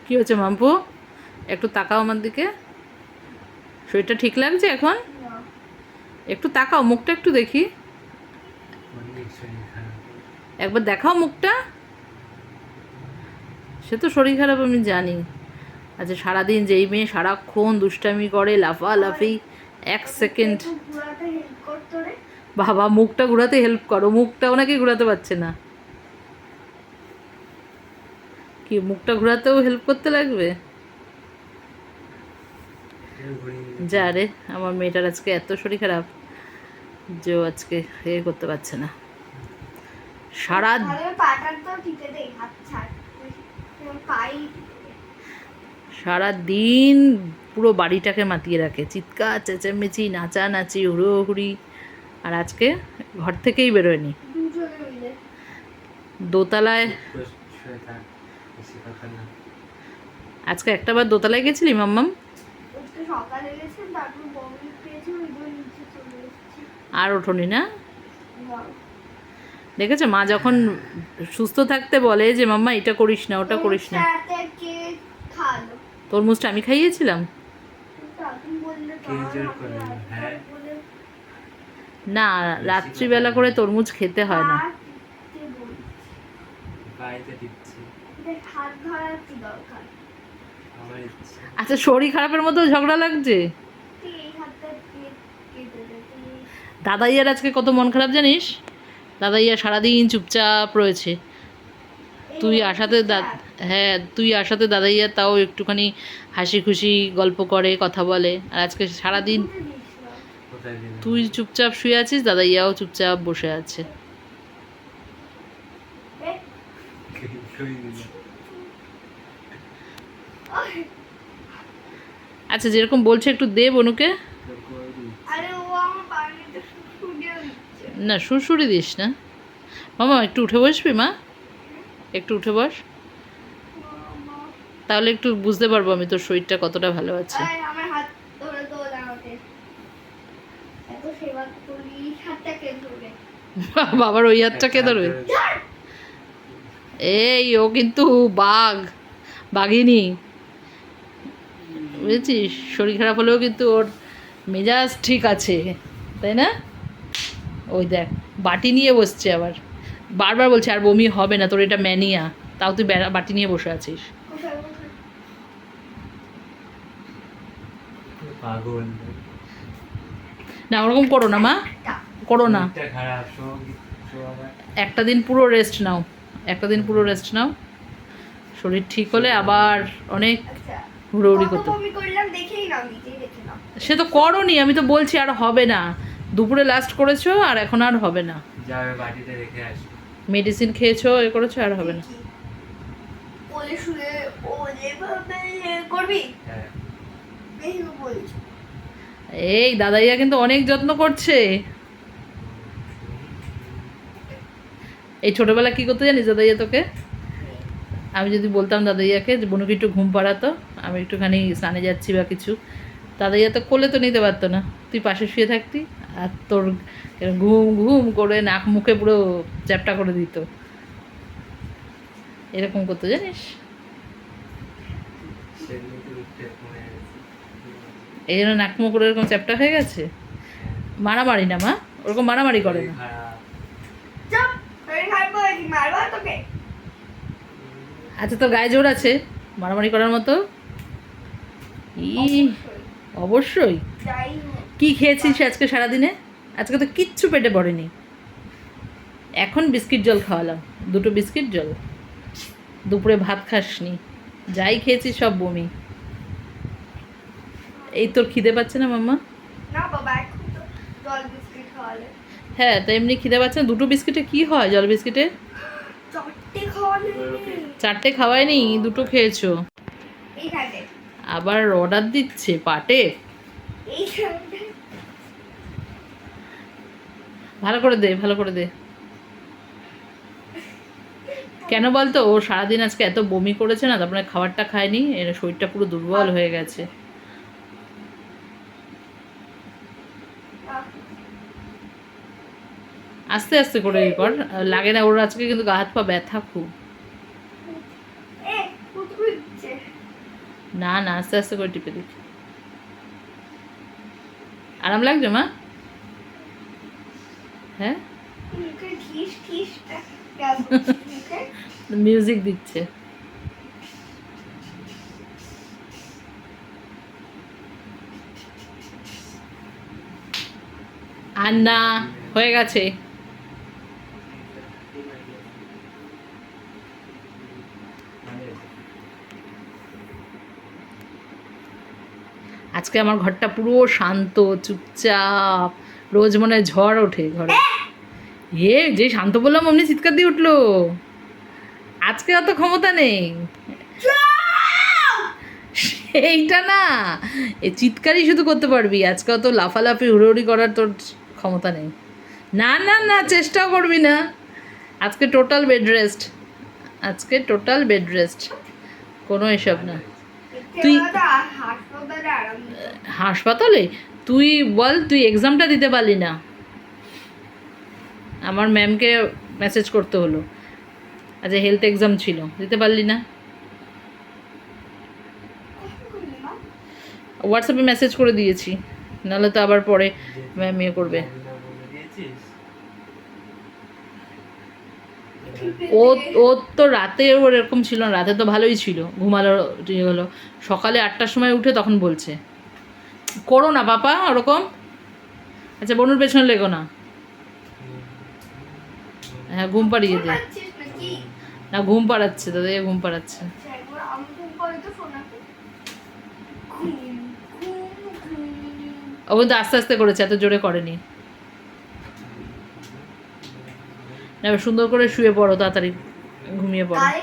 কি হচ্ছে মাম্পু? একটু তাকাও আমার দিকে। শরীরটা ঠিক লাগছে এখন? একটু তাকাও, মুখটা একটু দেখি। একবার দেখাও মুখটা। সে তো শরীর খারাপ আমি জানি। আচ্ছা, সারাদিন যেই মেয়ে সারাক্ষণ দুষ্টামি করে, লাফালাফি, 1 সেকেন্ড। বাবা, মুখটা ঘুরাতে হেল্প করো। মুখটাও নাকি ঘুরাতে পারছে না। কি, মুখটা ঘুরাতেও হেল্প করতে লাগবে? যা রে, আমার মেয়েটার আজকে এত শরীর খারাপ যে ও আজকে করতে পারছে না। সারা দিন পুরো বাড়িটাকে মাতিয়ে রাখে, চিৎকার চেঁচামেচি, নাচানাচি, হুড়োহুড়ি। আর আজকে ঘর থেকেই বেরোয়নি। দোতলায় আজকে একটাবার দোতলায় গেছিলি মাম্মাম? আর ওঠোনি না? দেখেছো, মা যখন সুস্থ থাকতে বলে যে মাম্মা এটা করিস না, ওটা করিস না। তরমুজটা আমি খাইয়েছিলাম না, রাত্রিবেলা করে তরমুজ খেতে হয় না। আচ্ছা, শরীর খারাপের মতো ঝগড়া লাগছে। দাদাইয়ার আজকে কত মন খারাপ জানিস? দাদাইয়া সারাদিন চুপচাপ রয়েছে। তুই আসাতে হ্যাঁ, তুই আসাতে দাদাইয়া তাও একটুখানি হাসি খুশি গল্প করে, কথা বলে। আর আজকে সারাদিন তুই চুপচাপ শুয়ে আছিস, দাদাইয়াও চুপচাপ বসে আছে। আচ্ছা, যেরকম বলছে একটু দে বনুকে। না, সুরসুরি দিস না। মামা একটু উঠে বসবি? মা একটু উঠে বস, তাহলে একটু বুঝতে পারবো আমি তোর শরীরটা কতটা ভালো আছে। বাবার ওই হাতটা কে ধরবে? এই, ও কিন্তু বাঘিনী, বুঝেছিস? শরীর খারাপ হলেও কিন্তু ওর মেজাজ ঠিক আছে, তাই না? ওই দেখ, বাটি নিয়ে বসছে আবার, বারবার বলছে আর বমি হবে না, তোর এটা ম্যানিয়া, তাও তুই বাটি নিয়ে বসে আছিস। না, ওরকম করো না মা, করো না। একটা দিন পুরো রেস্ট নাও, একটা দিন পুরো রেস্ট নাও। শরীর ঠিক হলে আবার অনেক হুড়োহুড়ি করতে। সে তো করোনি, আমি তো বলছি আর হবে না। দুপুরে লাস্ট করেছো, আর এখন আর হবে না। মেডিসিন খেয়েছো, এ করেছো, আর হবে না। এই দাদাইয়া কিন্তু অনেক যত্ন করছে। এই ছোটবেলা কি করতে জানিস দাদাইয়া তোকে? আমি যদি বলতাম দাদাইয়াকে যে বনুকে একটু ঘুম পাড়াতো, আমি একটুখানি স্নানে যাচ্ছি বা কিছু, দাদাইয়া তো কোলে তো নিতে পারতো না। তুই পাশে শুয়ে থাকতি, আর তোর ঘুম ঘুম করে নাক মুখে পুরো চ্যাপটা করে দিত। এরকম করতো জানিস? এই জন্য নাক মুখ করে এরকম চ্যাপটা হয়ে গেছে। মারামারি না মা, ওরকম মারামারি করে না। আচ্ছা, তোর গায়ে জোর আছে মারামারি করার মতো? অবশ্যই। কি খেয়েছিস আজকে সারাদিনে? আজকে তো কিচ্ছু পেটে পড়েনি। এখন বিস্কিট জল খাওয়ালাম, 2টো বিস্কিট জল। দুপুরে ভাত খাসনি, যাই খেয়েছিস সব বমি। এই তোর খিদে পাচ্ছে না মাম্মা? হ্যাঁ, তো এমনি খিদে পাচ্ছে না? 2টো বিস্কিটে কি হয়? জল বিস্কিটে 4টে খাওয়ায়নি, 2টো খেয়েছো। আবার অর্ডার দিচ্ছে পাটে। ভালো করে দে, ভালো করে দে। কেন বলতো, ও সারাদিন আজকে এত বমি করেছে না, তারপরে খাবারটা খায়নি, এর শরীরটা পুরো দুর্বল হয়ে গেছে। আস্তে আস্তে করে কর, লাগে না ওর আজকে কিন্তু গা হাত পা ব্যথা খুব। দিচ্ছে। না না, আস্তে আস্তে করে টিপে দিই। আরাম লাগছে মা? হ্যাঁ, মুখে ঠিস ঠিসটা কেমন হচ্ছে মুখে? মিউজিক দিচ্ছে। আর না, হয়ে গেছে। আজকে আমার ঘরটা পুরো শান্ত, চুপচাপ। রোজ মনে হয় ঝড় ওঠে ঘরে। যে শান্ত বললাম অমনি চিৎকার দিয়ে উঠলো। আজকে অত ক্ষমতা নেই। এইটা না, এই চিৎকারই শুধু করতে পারবি, আজকে অত লাফালাফি হুড়োহুড়ি করার তোর ক্ষমতা নেই। না না না, চেষ্টাও করবি না। আজকে টোটাল বেড রেস্ট। আজকে টোটাল বেড রেস্ট, কোনো এসব না। তুই হাসপাতালে আরাম দিত। হাসপাতালে? তুই বল, তুই এক্সামটা দিতে পারলি না। আমার ম্যামকে মেসেজ করতে হলো, আজ হেলথ এক্সাম ছিল, দিতে পারলি না। হোয়াটসঅ্যাপে মেসেজ করে দিয়েছি, নাহলে তো আবার পরে ম্যাম ইয়ে করবে। ও ও তো রাতে ওর এরকম ছিল না, রাতে তো ভালোই ছিল, ঘুমালো, ইয়ে হলো। সকালে 8টার সময় উঠে তখন বলছে। করো না পাপা ওরকম। আচ্ছা, বনুর পেছনে লেগো না। হ্যাঁ, ঘুম পাড়িয়ে দে। ঘুমাচ্ছিস নাকি? না, ঘুম পাড়াচ্ছে, দাদাইয়া ঘুম পাড়াচ্ছে। আচ্ছা, একবার আমি ঘুম পাড়ি তো শোনাকে। ঘুম ঘুম ঘুম। ও কিন্তু আস্তে আস্তে করেছে, এত জোরে করেনি। না, এবার সুন্দর করে শুয়ে পড়ো, তাড়াতাড়ি ঘুমিয়ে পড়ো। তাই